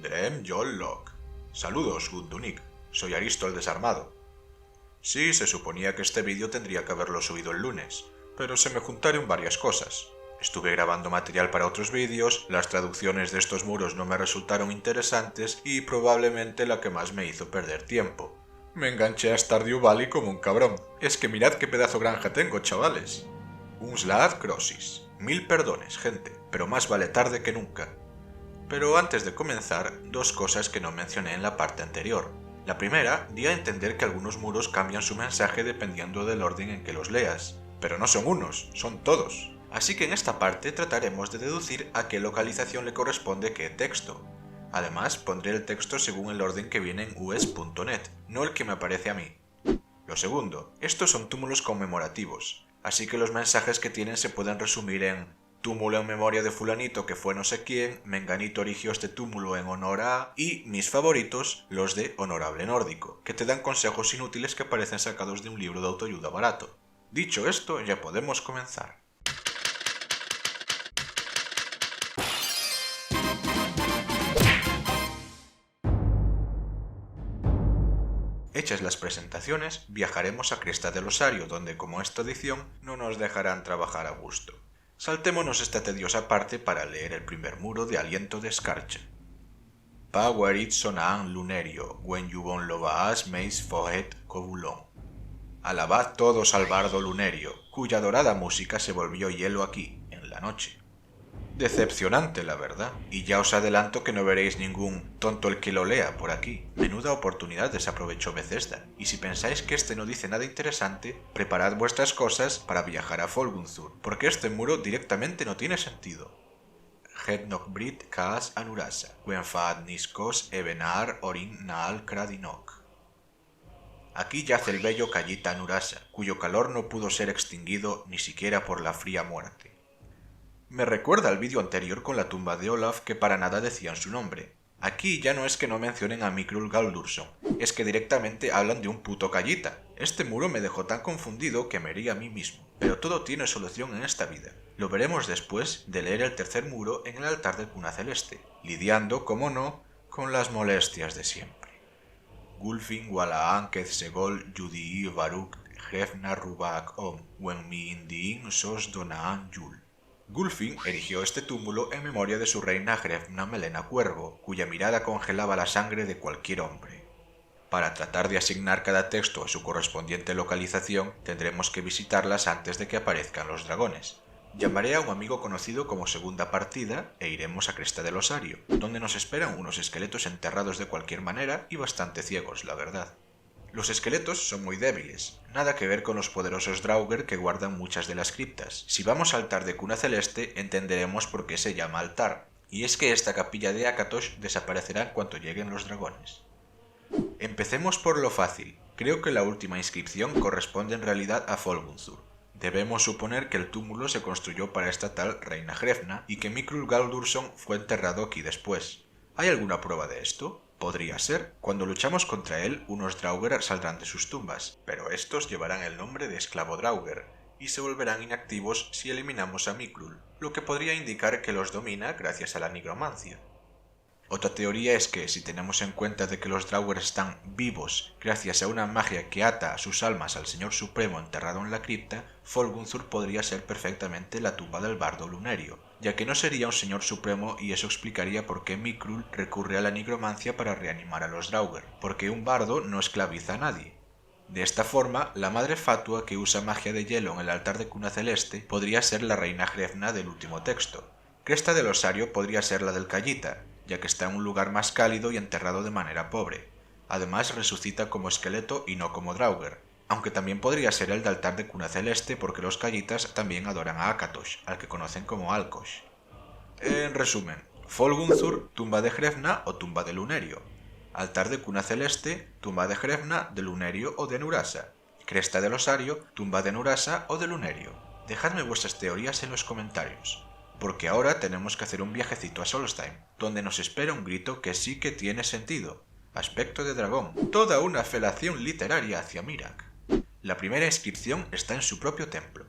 Drem Yol Lok. Saludos, Gundunik. Soy Aristo el Desarmado. Sí, se suponía que este vídeo tendría que haberlo subido el lunes, pero se me juntaron varias cosas. Estuve grabando material para otros vídeos, las traducciones de estos muros no me resultaron interesantes y probablemente la que más me hizo perder tiempo. Me enganché a Stardew Valley como un cabrón. Es que mirad qué pedazo granja tengo, chavales. Un Slaad Crossis. 1000 perdones, gente, pero más vale tarde que nunca. Pero antes de comenzar, dos cosas que no mencioné en la parte anterior. La primera, di a entender que algunos muros cambian su mensaje dependiendo del orden en que los leas. Pero no son unos, son todos. Así que en esta parte trataremos de deducir a qué localización le corresponde qué texto. Además, pondré el texto según el orden que viene en us.net, no el que me aparece a mí. Lo segundo, estos son túmulos conmemorativos, así que los mensajes que tienen se pueden resumir en túmulo en memoria de fulanito que fue no sé quién, menganito erigió este túmulo en honor a... y mis favoritos, los de Honorable Nórdico, que te dan consejos inútiles que parecen sacados de un libro de autoayuda barato. Dicho esto, ya podemos comenzar. Hechas las presentaciones, viajaremos a Cresta del Osario, donde como esta edición no nos dejarán trabajar a gusto. Saltémonos esta tediosa parte para leer el primer muro de Aliento de Escarcha. Powerit sonaan lunerio, when yubon lobaas meis fohet cobulón. Alabad todos al bardo lunerio, cuya dorada música se volvió hielo aquí, en la noche. Decepcionante, la verdad, y ya os adelanto que no veréis ningún tonto el que lo lea por aquí. Menuda oportunidad desaprovechó Bethesda, y si pensáis que este no dice nada interesante, preparad vuestras cosas para viajar a Folgunthur, porque este muro directamente no tiene sentido. Hednok Brit Kaas Anurasa, Wenfaad Niskos Ebenar Orin Naal Kradinok. Aquí yace el bello Kayita Anurasa, cuyo calor no pudo ser extinguido ni siquiera por la fría muerte. Me recuerda al vídeo anterior con la tumba de Olaf que para nada decían su nombre. Aquí ya no es que no mencionen a Mikrul Galdursson, es que directamente hablan de un puto Kayita. Este muro me dejó tan confundido que me herí a mí mismo. Pero todo tiene solución en esta vida. Lo veremos después de leer el tercer muro en el altar de Cuna Celeste, lidiando, como no, con las molestias de siempre. Gulfin Walaan Kezegol Yudii Baruk Hefna Rubak Om Wen Mi Indiin Sos Donaan Yul. Gulfin erigió este túmulo en memoria de su reina Hrefna Melena Cuervo, cuya mirada congelaba la sangre de cualquier hombre. Para tratar de asignar cada texto a su correspondiente localización, tendremos que visitarlas antes de que aparezcan los dragones. Llamaré a un amigo conocido como segunda partida e iremos a Cresta del Osario, donde nos esperan unos esqueletos enterrados de cualquier manera y bastante ciegos, la verdad. Los esqueletos son muy débiles, nada que ver con los poderosos Draugr que guardan muchas de las criptas. Si vamos al altar de Cuna Celeste, entenderemos por qué se llama altar, y es que esta capilla de Akatosh desaparecerá en cuanto lleguen los dragones. Empecemos por lo fácil. Creo que la última inscripción corresponde en realidad a Folgunthur. Debemos suponer que el túmulo se construyó para esta tal reina Hrefna y que Mikrul Galdursson fue enterrado aquí después. ¿Hay alguna prueba de esto? Podría ser. Cuando luchamos contra él, unos Draugr saldrán de sus tumbas, pero estos llevarán el nombre de esclavo Draugr y se volverán inactivos si eliminamos a Mikrul, lo que podría indicar que los domina gracias a la nigromancia. Otra teoría es que, si tenemos en cuenta de que los Draugr están vivos gracias a una magia que ata a sus almas al Señor Supremo enterrado en la cripta, Folgunthur podría ser perfectamente la tumba del bardo lunerio, ya que no sería un Señor Supremo y eso explicaría por qué Mikrul recurre a la nigromancia para reanimar a los Draugr, porque un bardo no esclaviza a nadie. De esta forma, la madre fatua que usa magia de hielo en el altar de Cuna Celeste podría ser la reina Hrefna del último texto. Cresta del Osario podría ser la del Kayita, ya que está en un lugar más cálido y enterrado de manera pobre. Además resucita como esqueleto y no como Draugr, aunque también podría ser el de altar de Cuna Celeste porque los Kayitas también adoran a Akatosh, al que conocen como Alkosh. En resumen, Folgunthur, tumba de Hrefna o tumba de Lunerio. Altar de Cuna Celeste, tumba de Hrefna, de Lunerio o de Nurasa. Cresta del Osario, tumba de Nurasa o de Lunerio. Dejadme vuestras teorías en los comentarios. Porque ahora tenemos que hacer un viajecito a Solstheim, donde nos espera un grito que sí que tiene sentido. Aspecto de dragón. Toda una felación literaria hacia Miraak. La primera inscripción está en su propio templo.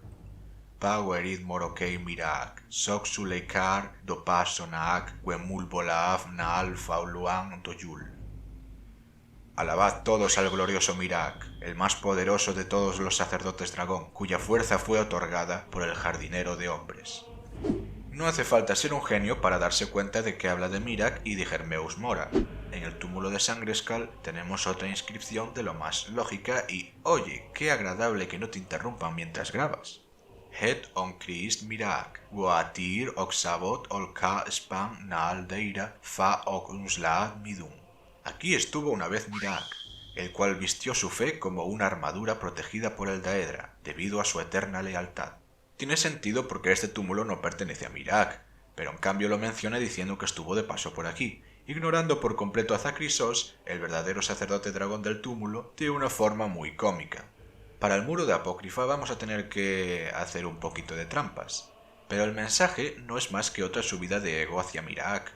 Powerit Morokei Mirak, Soxuleikar Dopasonaak, Wemulbolaaf Naal Fauluan Doyul. Alabad todos al glorioso Mirak, el más poderoso de todos los sacerdotes dragón, cuya fuerza fue otorgada por el jardinero de hombres. No hace falta ser un genio para darse cuenta de que habla de Mirak y de Germeus Mora. En el túmulo de Sangrescal tenemos otra inscripción de lo más lógica y, oye, qué agradable que no te interrumpan mientras grabas. Het on Christ Mirak, Guatir Oxabot Olka Span Naal Deira Fa Oknusla Midum. Aquí estuvo una vez Mirak, el cual vistió su fe como una armadura protegida por el Daedra, debido a su eterna lealtad. Tiene sentido porque este túmulo no pertenece a Mirak, pero en cambio lo menciona diciendo que estuvo de paso por aquí, ignorando por completo a Zacrisos, el verdadero sacerdote dragón del túmulo, de una forma muy cómica. Para el muro de Apócrifa vamos a tener que hacer un poquito de trampas, pero el mensaje no es más que otra subida de ego hacia Mirak.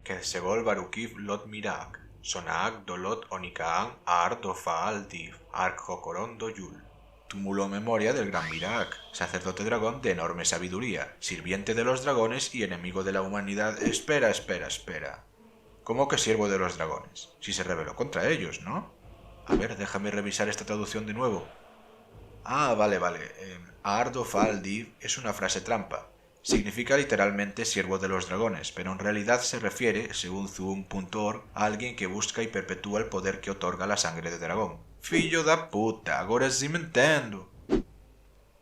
Ketsegol Barukiv Lot Mirak, Sonaak Dolot Onikaan Ar Dofaal Div, Ark Jokoron Doyul. Túmulo memoria del gran Mirak, sacerdote dragón de enorme sabiduría, sirviente de los dragones y enemigo de la humanidad. Espera. ¿Cómo que siervo de los dragones? Si se rebeló contra ellos, ¿no? A ver, déjame revisar esta traducción de nuevo. Vale. Ar Dofaal Div es una frase trampa. Significa literalmente siervo de los dragones, pero en realidad se refiere, según Zoom.org, a alguien que busca y perpetúa el poder que otorga la sangre de dragón. Fillo da puta, agora sí me entendo.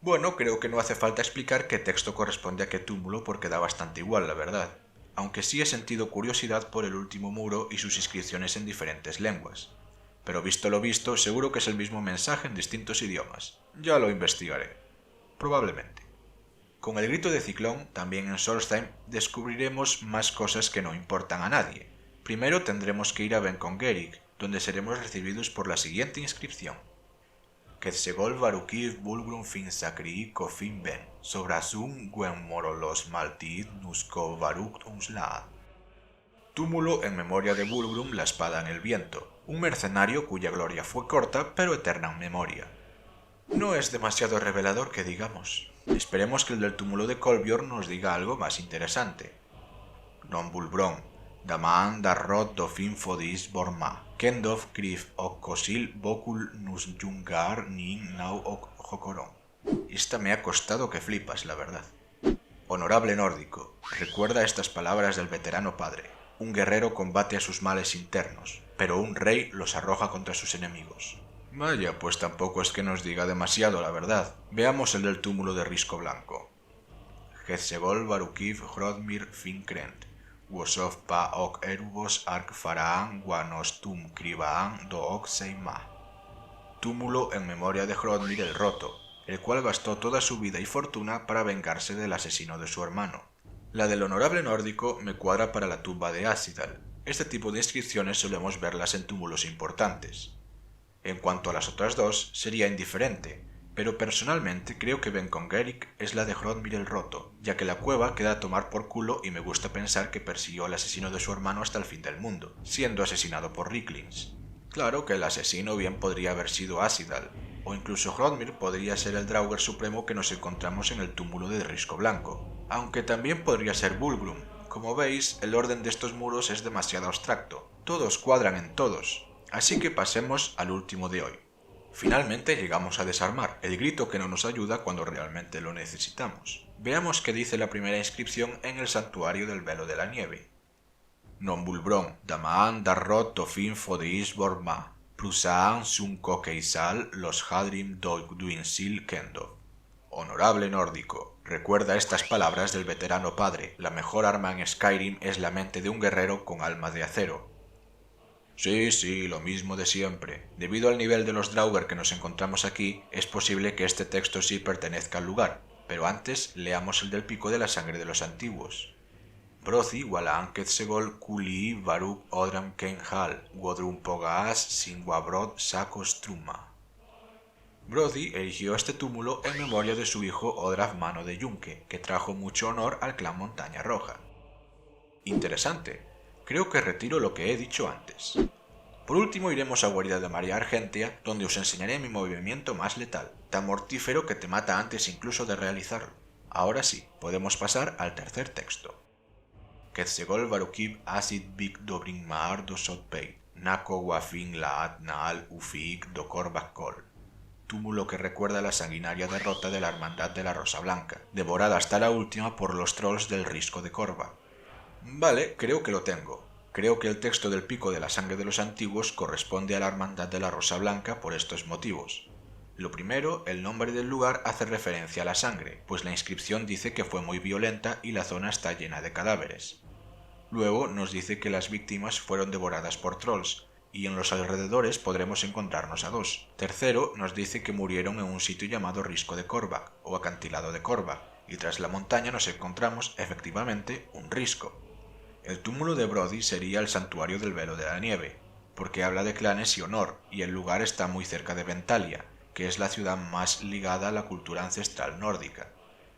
Bueno, creo que no hace falta explicar qué texto corresponde a qué túmulo porque da bastante igual, la verdad. Aunque sí he sentido curiosidad por el último muro y sus inscripciones en diferentes lenguas. Pero visto lo visto, seguro que es el mismo mensaje en distintos idiomas. Ya lo investigaré. Probablemente. Con el grito de Ciclón, también en Solstheim, descubriremos más cosas que no importan a nadie. Primero tendremos que ir a Ben-Congerik, donde seremos recibidos por la siguiente inscripción. Ketsegol Barukiv Bulgrum Fin Sacri Kofin Ben, Sobrasum Gwen Morolos Maltid Nusko Baruk Umslaad. Túmulo en memoria de Bulgrum, la espada en el viento, un mercenario cuya gloria fue corta pero eterna en memoria. No es demasiado revelador que digamos. Esperemos que el del túmulo de Kolbiorn nos diga algo más interesante. Non Bulbron, Daman Darrot Dofin Fodis Borma, Kendov Krif Ok Kosil Bokul Nusyungar Nin Nau Ok Jokoron. Esta me ha costado que flipas, la verdad. Honorable nórdico, recuerda estas palabras del veterano padre. Un guerrero combate a sus males internos, pero un rey los arroja contra sus enemigos. Vaya, pues tampoco es que nos diga demasiado, la verdad. Veamos el del túmulo de Risco Blanco. Ketsegol Barukiv Hrodmir Finkrent, Wosov Pa Ok Erubos Ark Faraan Wanostum Kribaan Do Ok Seima. Túmulo en memoria de Hrodmir el Roto, el cual gastó toda su vida y fortuna para vengarse del asesino de su hermano. La del honorable nórdico me cuadra para la tumba de Asidal. Este tipo de inscripciones solemos verlas en túmulos importantes. En cuanto a las otras dos, sería indiferente, pero personalmente creo que Ben-Congerik es la de Hrodmir el Roto, ya que la cueva queda a tomar por culo y me gusta pensar que persiguió al asesino de su hermano hasta el fin del mundo, siendo asesinado por Ricklings. Claro que el asesino bien podría haber sido Asidal, o incluso Hrodmir podría ser el Draugr supremo que nos encontramos en el túmulo de Risco Blanco, aunque también podría ser Bulgrum. Como veis, el orden de estos muros es demasiado abstracto, todos cuadran en todos. Así que pasemos al último de hoy. Finalmente llegamos a desarmar, el grito que no nos ayuda cuando realmente lo necesitamos. Veamos qué dice la primera inscripción en el santuario del velo de la nieve. Non Bulbron, Damaan Darrot Tofin Fodis Borma, Prusaan Sunko Keisal Los Hadrim Duinsil Kendo. Honorable nórdico, recuerda estas palabras del veterano padre. La mejor arma en Skyrim es la mente de un guerrero con alma de acero. Sí, lo mismo de siempre. Debido al nivel de los Draugr que nos encontramos aquí, es posible que este texto sí pertenezca al lugar, pero antes leamos el del pico de la sangre de los antiguos. Brothi Walaan Ketsegol Kuli Baruk Odram Kenhal Wodrum Pogaas Sinwabrod Sakos Truma. Brothi erigió este túmulo en memoria de su hijo Odraf Mano de Yunque, que trajo mucho honor al clan Montaña Roja. Interesante. Creo que retiro lo que he dicho antes. Por último iremos a Guarida de María Argentea, donde os enseñaré mi movimiento más letal. tan mortífero que te mata antes incluso de realizarlo. Ahora sí, podemos pasar al tercer texto. Quetzegol Barukib Acid Big Dobrin Maar do Sotpei, Nako Wafin Laat Naal Ufiik do Korbakol. Túmulo que recuerda la sanguinaria derrota de la Hermandad de la Rosa Blanca, devorada hasta la última por los trolls del Risco de Korva. Vale, creo que lo tengo. Creo que el texto del Pico de la Sangre de los Antiguos corresponde a la Hermandad de la Rosa Blanca por estos motivos. Lo primero, el nombre del lugar hace referencia a la sangre, pues la inscripción dice que fue muy violenta y la zona está llena de cadáveres. Luego nos dice que las víctimas fueron devoradas por trolls, y en los alrededores podremos encontrarnos a dos. Tercero, nos dice que murieron en un sitio llamado Risco de Korvac, o acantilado de Korvac, y tras la montaña nos encontramos, efectivamente, un risco. El túmulo de Brody sería el santuario del Velo de la Nieve, porque habla de clanes y honor, y el lugar está muy cerca de Ventalia, que es la ciudad más ligada a la cultura ancestral nórdica.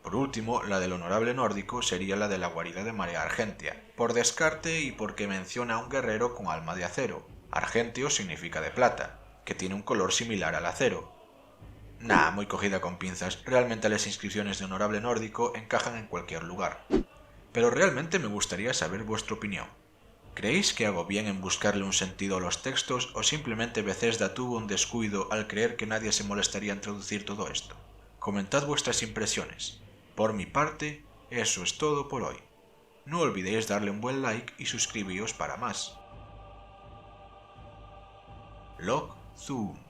Por último, la del honorable nórdico sería la de la guarida de Marea Argentia, por descarte y porque menciona a un guerrero con alma de acero. Argentio significa de plata, que tiene un color similar al acero. Nah, muy cogida con pinzas, realmente las inscripciones de honorable nórdico encajan en cualquier lugar. Pero realmente me gustaría saber vuestra opinión. ¿Creéis que hago bien en buscarle un sentido a los textos o simplemente Bethesda tuvo un descuido al creer que nadie se molestaría en traducir todo esto? Comentad vuestras impresiones. Por mi parte, eso es todo por hoy. No olvidéis darle un buen like y suscribíos para más. Log Zoom.